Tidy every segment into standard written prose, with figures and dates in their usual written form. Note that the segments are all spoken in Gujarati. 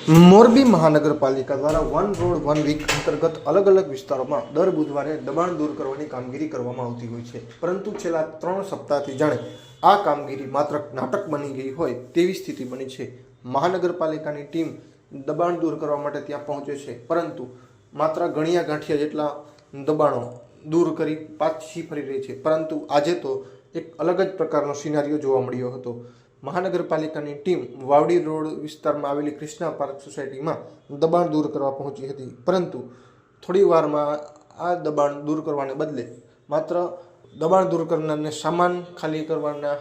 મોરબી મહાનગરપાલિકા દ્વારા વન રોડ 1 વીક અંતર્ગત અલગ અલગ વિસ્તારોમાં દર બુધવારે દબાણ દૂર કરવાની કામગીરી કરવામાં આવતી હોય છે, પરંતુ છેલ્લા 3 સપ્તાહથી જાણે આ કામગીરી માત્ર નાટક બની ગઈ હોય તેવી સ્થિતિ બની છે। મહાનગરપાલિકાની ટીમ દબાણ દૂર કરવા માટે ત્યાં પહોંચે છે, પરંતુ માત્ર ગણ્યા ગાંઠિયા જેટલા દબાણો દૂર કરી પાછી ફરી રહી છે। પરંતુ આજે તો એક અલગ જ પ્રકારનો સિનારીઓ જોવા મળ્યો હતો। મહાનગરપાલિકાની ટીમ વાવડી રોડ વિસ્તારમાં આવેલી કૃષ્ણા પાર્ક સોસાયટીમાં દબાણ દૂર કરવા પહોંચી હતી, પરંતુ થોડી વારમાં આ દબાણ દૂર કરવાને બદલે માત્ર દબાણ દૂર કરનારને સામાન ખાલી કરવાના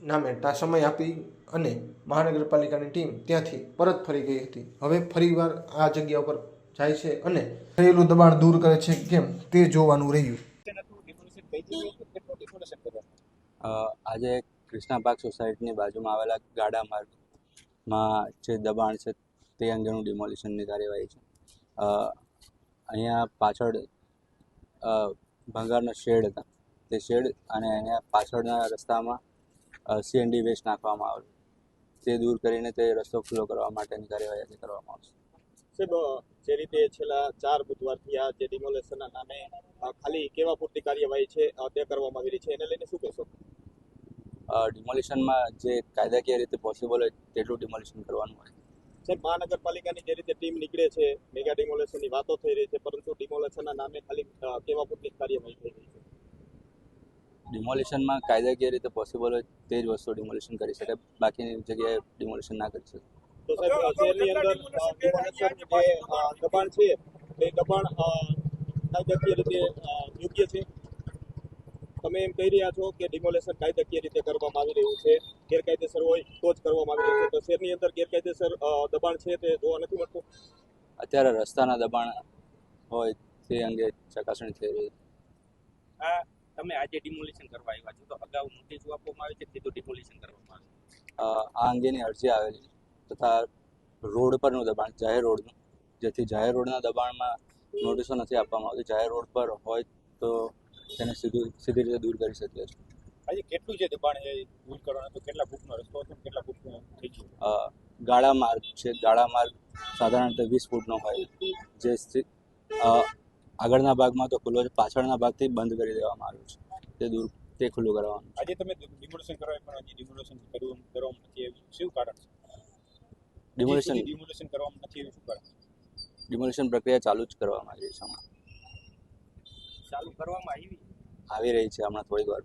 નામે સમય આપી અને મહાનગરપાલિકાની ટીમ ત્યાંથી પરત ફરી ગઈ હતી। હવે ફરીવાર આ જગ્યા ઉપર જાય છે અને થયેલું દબાણ દૂર કરે છે કેમ તે જોવાનું રહ્યું। આજે કૃષ્ણા પાર્ક સોસાયટીની બાજુમાં આવેલા ગાડા માર્ગમાં જે દબાણ છે તે અંગેનું ડિમોલિશનની કાર્યવાહી છે। અહીંયા પાછળ ભંગારના શેડ હતા, તે શેડ અને અહીંયા પાછળના રસ્તામાં સીએનડી વેસ્ટ નાખવામાં આવેલું, તે દૂર કરીને તે રસ્તો ખુલ્લો કરવા માટેની કાર્યવાહી કરવામાં આવશે। સાહેબ, જે રીતે છેલ્લા 4 બુધવારથી આ જે ડિમોલેશનના નામે ખાલી કેવા પૂરતી કાર્યવાહી છે તે કરવામાં આવી રહી છે, એને લઈને શું કહેશો? ડિમોલિશનમાં જે કાયદાકીય રીતે પોસિબલ હોય તેટલું ડિમોલિશન કરવાનું હોય। સાહેબ, મહાનગરપાલિકાની જે રીતે ટીમ નીકળે છે, મેગા ડિમોલેશનની વાતો થઈ રહી છે, પરંતુ ડિમોલેશનના નામે ખાલી કેવા પૂરતી કાર્યવાહી થઈ રહી છે? ડિમોલિશનમાં કાયદાકીય રીતે પોસિબલ હોય તે જ વસ્તુ ડિમોલિશન કરી શકે, બાકીની જગ્યાએ ડિમોલિશન ના કરી શકે। તો સાહેબ, શહેરની અંદર ડિમોલેશન જે દબાણ છે એ દબાણ કાયદાકીય રીતે યોગ્ય છે? તમે એમ કહી રહ્યા છો કે ડિમોલેશન કાયદાકીય રીતે કરવામાં આવી રહ્યું છે, ગેરકાયદેસર હોય તો જ કરવામાં આવી રહ્યું છે, તો શહેરની અંદર ગેરકાયદેસર દબાણ છે તે જોવા નથી મળતું? અત્યારે રસ્તાના દબાણ હોય તે અંગે ચકાસણી થઈ રહી છે। તમે આજે ડિમોલિશન કરવા આવ્યા છો, તો અગાઉ નોટિસ આપવામાં આવી છે કે ડિમોલિશન કરવામાં આ અંગેની અરજી આવેલી તથા રોડ પરનું દબાણ, જાહેર રોડનું, જેથી જાહેર રોડના દબાણમાં નોટિસો નથી આપવામાં આવતી। જાહેર રોડ પર હોય તો તેને સીધી રીતે દૂર કરી શકીએ છીએ। આજે કેટલું જે દબાણ એ દૂર કરવાનો, તો કેટલા ફૂટનો રસ્તો છે, કેટલા ફૂટનો થઈ ગયું? ગાળા માર્ગ છે, ગાળા માર્ગ સાધારણતઃ 20 ફૂટનો હોય, જે આગળના ભાગમાં તો ખુલ્લો છે, પાછળના ભાગથી બંધ કરી દેવામાં આવ્યું છે, તે ખુલ્લું કરવાનું। આજે તમે ડિમોલેશન કરવા પણ હજી ડિમોલેશન કરવામાં નથી એવું શું કારણ છે? ડિમોલેશન કરવામાં નથી એવું શું કારણ? ડિમોલિશન પ્રક્રિયા ચાલુ જ કરવામાં આવી છે, ચાલુ કરવામાં આવી રહી છે હમણાં થોડીક વાર।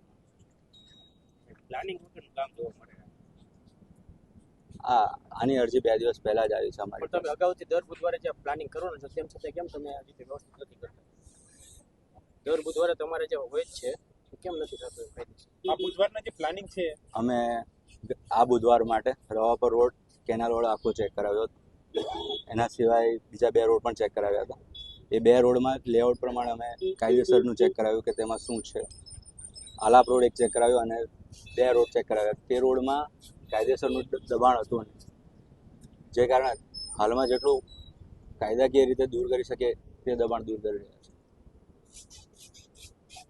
પ્લાનિંગ વગરનું કામ જોવા મળે। આની અરજી 2 દિવસ પહેલા જ આવી છે અમારી। તમે અગાઉથી દર બુધવારે જે પ્લાનિંગ કરવાનું છે તેમ છતાં કેમ તમે આ રીતે વ્યવસ્થિત નથી કરતા? દર બુધવારે તમારે જે હોય છે કેમ નથી થતું? આ બુધવારના જે પ્લાનિંગ છે, અમે આ બુધવાર માટે રવાપર રોડ, કેનાલ રોડ આખો ચેક કરાવ્યો હતો, એના સિવાય બીજા 2 રોડ પણ ચેક કરાવ્યા હતા। એ 2 રોડમાં લેઆઉટ પ્રમાણે અમે કાયદેસરનું ચેક કરાવ્યું કે તેમાં શું છે। આલાપ રોડ એક ચેક કરાવ્યો અને 2 રોડ ચેક કરાવ્યા, તે રોડમાં કાયદેસરનું દબાણ હતું નહીં, જે કારણે હાલમાં જેટલું કાયદાકીય રીતે દૂર કરી શકે તે દબાણ દૂર કરી રહ્યા છે।